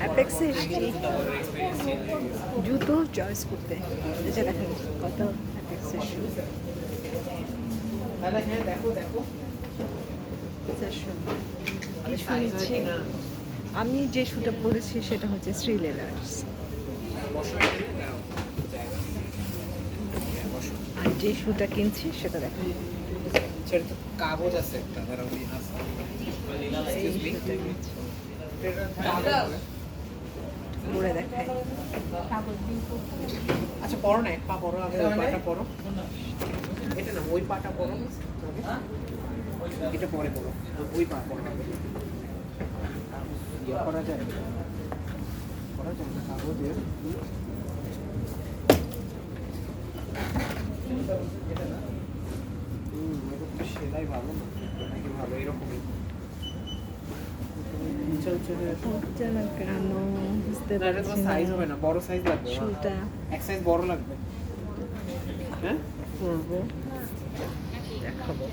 অ্যাপেক্সে এসেছি জুতো চয়েস করতে। এই যে দেখেন কত অ্যাপেক্সের শু। কি শুনেছি আমি যে শুটা পরেছি সেটা হচ্ছে শ্রী লেদার্স, আর যে শুটা কিনছি সেটা দেখেন কাগজ আছে একটা এই শুটা কিনছি। পরে দেখায় আচ্ছা পড়ো না, এক পা পড়ো আগে, ওই পাটা পড়ো। এটা না, ওই পাটা পড়ো আগে। এটা পরে পড়ো, ওই পা পড়ো আগে। করা যায় না কাগজের। সেলাই ভালো না নাকি ভালো এরকমই হচ্ছে না কেন বুঝতে না, এটা তো পারছি সাইজ না। হবে না, বড় সাইজ লাগবে। শুটা এক সাইজ বড় লাগবে। হ্যাঁ পরবো, দেখাবো।